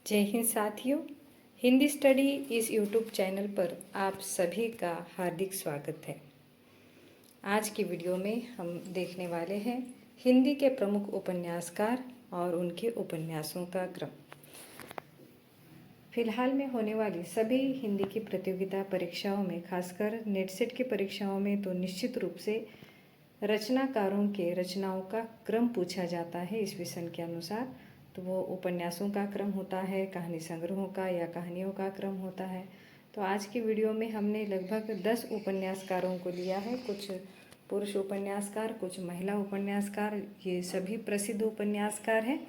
जय हिंद साथियों, हिंदी स्टडी इस यूट्यूब चैनल पर आप सभी का हार्दिक स्वागत है। आज की वीडियो में हम देखने वाले हैं हिंदी के प्रमुख उपन्यासकार और उनके उपन्यासों का क्रम। फिलहाल में होने वाली सभी हिंदी की प्रतियोगिता परीक्षाओं में, खासकर नेट सेट की परीक्षाओं में तो निश्चित रूप से रचनाकारों के रचनाओं का क्रम पूछा जाता है। इस विषय के अनुसार तो वो उपन्यासों का क्रम होता है, कहानी संग्रहों का या कहानियों का क्रम होता है। तो आज की वीडियो में हमने लगभग 10 उपन्यासकारों को लिया है। कुछ पुरुष उपन्यासकार, कुछ महिला उपन्यासकार, ये सभी प्रसिद्ध उपन्यासकार हैं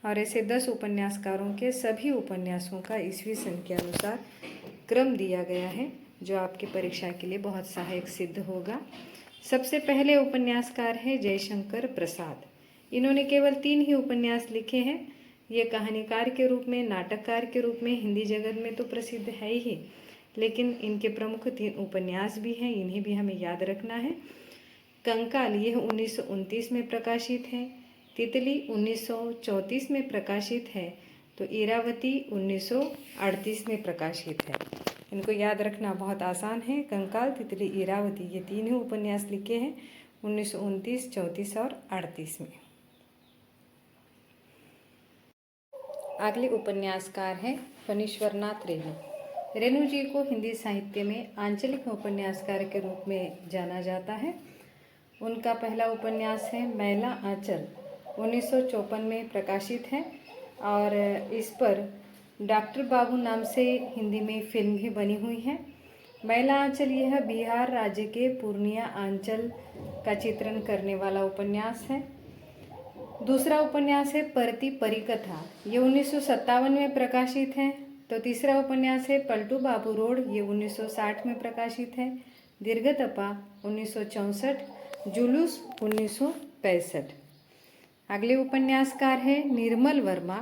और ऐसे 10 उपन्यासकारों के सभी उपन्यासों का ईस्वी सन के अनुसार क्रम दिया गया है, जो आपकी परीक्षा के लिए बहुत सहायक सिद्ध होगा। सबसे पहले उपन्यासकार हैं जयशंकर प्रसाद। इन्होंने केवल 3 ही उपन्यास लिखे हैं। ये कहानीकार के रूप में, नाटककार के रूप में हिंदी जगत में तो प्रसिद्ध है ही, लेकिन इनके प्रमुख 3 उपन्यास भी हैं, इन्हें भी हमें याद रखना है। कंकाल यह 1929 में प्रकाशित है, तितली 1934 में प्रकाशित है, तो इरावती 1938 में प्रकाशित है। इनको याद रखना बहुत आसान है। कंकाल, तितली, इरावती ये 3 ही उपन्यास लिखे हैं 1929, 34 और 38 में। अगले उपन्यासकार हैं फणीश्वरनाथ रेणु। रेणु जी को हिंदी साहित्य में आंचलिक उपन्यासकार के रूप में जाना जाता है। उनका पहला उपन्यास है मैला आंचल, 1954 में प्रकाशित है और इस पर डॉक्टर बाबू नाम से हिंदी में फिल्म भी बनी हुई है। मैला आंचल यह बिहार राज्य के पूर्णिया अंचल का चित्रण करने वाला उपन्यास है। दूसरा उपन्यास है परती परिकथा, ये 1957 में प्रकाशित है। तो तीसरा उपन्यास है पलटू बाबू रोड, ये 1960 में प्रकाशित है। दीर्घतपा 1964, जुलूस 1965। अगले उपन्यासकार है निर्मल वर्मा।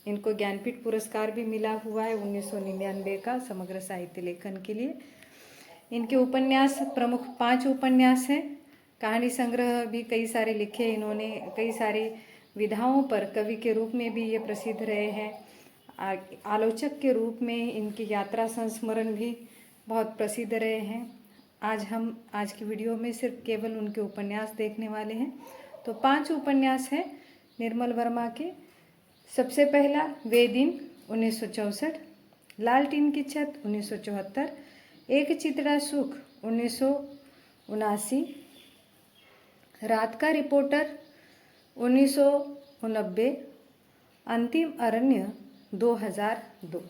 इनको ज्ञानपीठ पुरस्कार भी मिला हुआ है 1999 का समग्र साहित्य लेखन के लिए। इनके उपन्यास प्रमुख 5 उपन्यास हैं। कहानी संग्रह भी कई सारे लिखे इन्होंने। कई सारी विधाओं पर कवि के रूप में भी ये प्रसिद्ध रहे हैं। आलोचक के रूप में इनकी यात्रा संस्मरण भी बहुत प्रसिद्ध रहे हैं। आज की वीडियो में सिर्फ केवल उनके उपन्यास देखने वाले हैं। तो 5 उपन्यास हैं निर्मल वर्मा के। सबसे पहला वे दिन 1964, लाल टीन की छत 1974, एक चितड़ा सुख 1979, रात का रिपोर्टर 1990, अंतिम अरण्य 2002।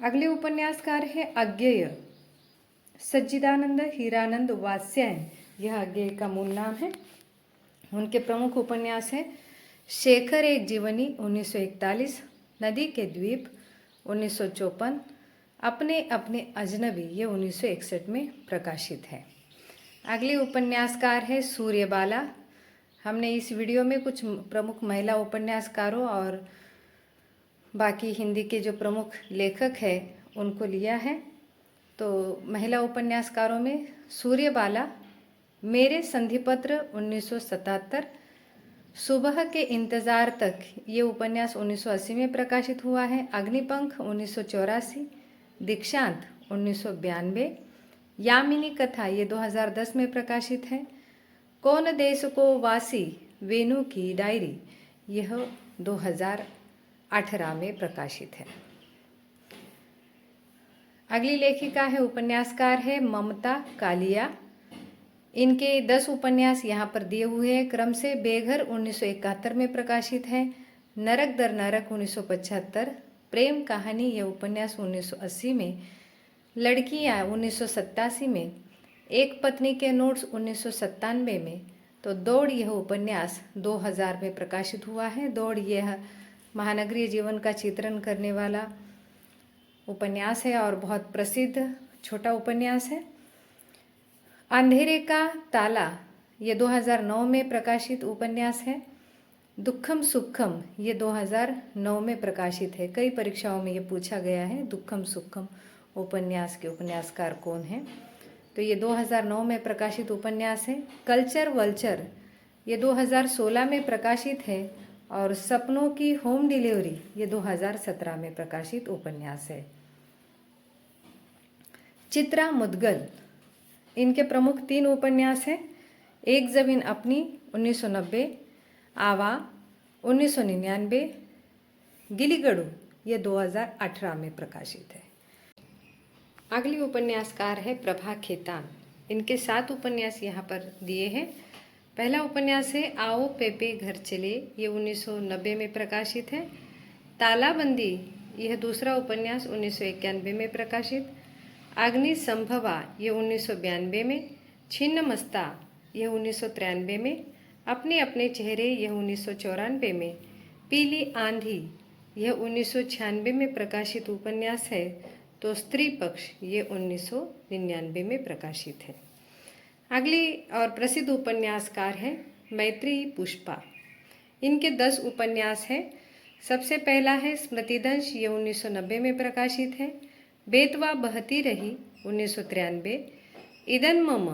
अगले उपन्यासकार है अज्ञेय, सच्चिदानंद हीरानंद वात्स्यायन, यह अज्ञेय का मूल नाम है। उनके प्रमुख उपन्यास है शेखर एक जीवनी 1941, नदी के द्वीप 1954, अपने अपने अजनबी ये 1961 में प्रकाशित है। अगले उपन्यासकार है सूर्यबाला। हमने इस वीडियो में कुछ प्रमुख महिला उपन्यासकारों और बाकी हिंदी के जो प्रमुख लेखक हैं उनको लिया है। तो महिला उपन्यासकारों में सूर्यबाला, मेरे संधिपत्र 1977, सुबह के इंतज़ार तक ये उपन्यास 1980 में प्रकाशित हुआ है। अग्निपंख 1984, दीक्षांत 1992, यामिनी कथा ये 2010 में प्रकाशित है। कौन देश को वासी, वेणु की डायरी यह 2018 में प्रकाशित है। अगली लेखिका है उपन्यासकार है ममता कालिया। इनके 10 उपन्यास यहाँ पर दिए हुए हैं क्रम से। बेघर 1971 में प्रकाशित है, नरक दर नरक 1975, प्रेम कहानी यह उपन्यास 1980 में, लड़कियाँ 1987 में, एक पत्नी के नोट्स 1997 में, तो दौड़ यह उपन्यास 2000 में प्रकाशित हुआ है। दौड़ यह महानगरीय जीवन का चित्रण करने वाला उपन्यास है और बहुत प्रसिद्ध छोटा उपन्यास है। अंधेरे का ताला ये 2009 में प्रकाशित उपन्यास है। दुखम सुखम ये 2009 में प्रकाशित है। कई परीक्षाओं में ये पूछा गया है दुखम सुखम उपन्यास के उपन्यासकार कौन हैं, तो ये 2009 में प्रकाशित उपन्यास है। कल्चर वल्चर ये 2016 में प्रकाशित है और सपनों की होम डिलीवरी ये 2017 में प्रकाशित उपन्यास है। चित्रा मुदगल, इनके प्रमुख 3 उपन्यास हैं। एक ज़मीन अपनी 1990, आवा 1999, गिलीगड़ू ये 2018 में प्रकाशित है। अगली उपन्यासकार है प्रभा खेतान। इनके 7 उपन्यास यहाँ पर दिए हैं। पहला उपन्यास है आओ पेपे घर चले, ये 1990 में प्रकाशित है। तालाबंदी यह दूसरा उपन्यास 1991 में प्रकाशित। अग्नि संभवा ये 1992 में। छिन्न मस्ता यह 1993 में। अपने अपने चेहरे यह 1994 में। पीली आंधी यह 1996 में प्रकाशित उपन्यास है। तो स्त्री पक्ष ये 1999 में प्रकाशित है। अगली और प्रसिद्ध उपन्यासकार हैं मैत्रेयी पुष्पा। इनके 10 उपन्यास हैं। सबसे पहला है स्मृतिदंश, ये 1990 में प्रकाशित है। बेतवा बहती रही 1993। इदन मम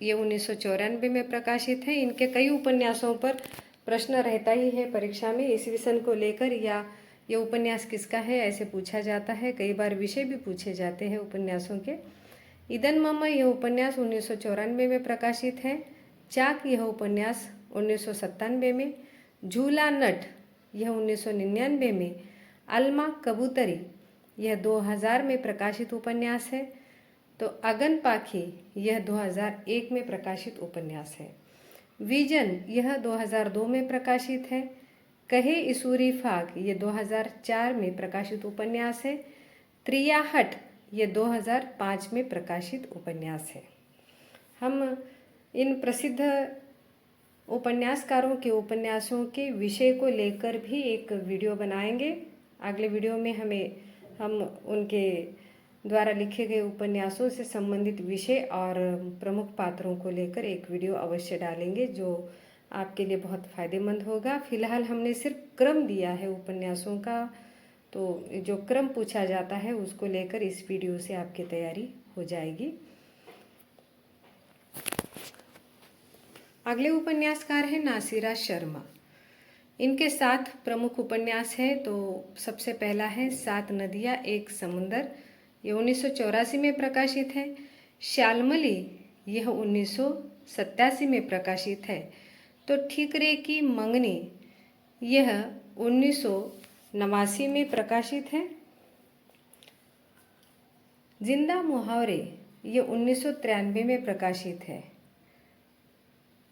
ये 1994 में प्रकाशित है। इनके कई उपन्यासों पर प्रश्न रहता ही है परीक्षा में इस विषय को लेकर, या ये उपन्यास किसका है ऐसे पूछा जाता है। कई बार विषय भी पूछे जाते हैं उपन्यासों के। इदन मम यह उपन्यास 1994 में प्रकाशित है। चाक यह उपन्यास 1997 में। झूला नट यह 1999 में। अलमा कबूतरी यह 2000 में प्रकाशित उपन्यास है। तो अगन पाखी यह 2001 में प्रकाशित उपन्यास है। विजन यह 2002 में प्रकाशित है। कहे इसूरी फाग ये 2004 में प्रकाशित उपन्यास है। त्रियाहट ये 2005 में प्रकाशित उपन्यास है। हम इन प्रसिद्ध उपन्यासकारों के उपन्यासों के विषय को लेकर भी एक वीडियो बनाएंगे। अगले वीडियो में हम उनके द्वारा लिखे गए उपन्यासों से संबंधित विषय और प्रमुख पात्रों को लेकर एक वीडियो अवश्य डालेंगे, जो आपके लिए बहुत फ़ायदेमंद होगा। फिलहाल हमने सिर्फ क्रम दिया है उपन्यासों का, तो जो क्रम पूछा जाता है उसको लेकर इस वीडियो से आपकी तैयारी हो जाएगी। अगले उपन्यासकार हैं नासिरा शर्मा। इनके 7 प्रमुख उपन्यास हैं। तो सबसे पहला है 7 नदियाँ एक समुंदर, ये 1984 में प्रकाशित है। श्यालमली यह 1987 में प्रकाशित है। तो ठीकरे की मंगनी यह 1989 में प्रकाशित है। जिंदा मुहावरे ये 1993 में प्रकाशित है।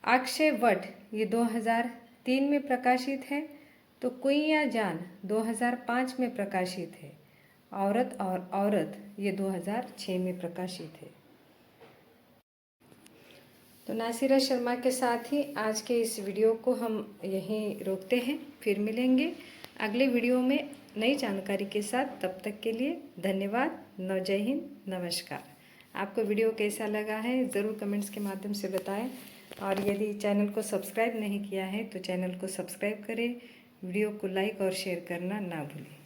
अक्षय वट ये 2003 में प्रकाशित है। तो कुइयाँ जान 2005 में प्रकाशित है। औरत और औरत ये 2006 में प्रकाशित है। तो नासिरा शर्मा के साथ ही आज के इस वीडियो को हम यहीं रोकते हैं। फिर मिलेंगे अगले वीडियो में नई जानकारी के साथ। तब तक के लिए धन्यवाद। जय हिंद, नमस्कार। आपको वीडियो कैसा लगा है ज़रूर कमेंट्स के माध्यम से बताएं, और यदि चैनल को सब्सक्राइब नहीं किया है तो चैनल को सब्सक्राइब करें। वीडियो को लाइक और शेयर करना ना भूलें।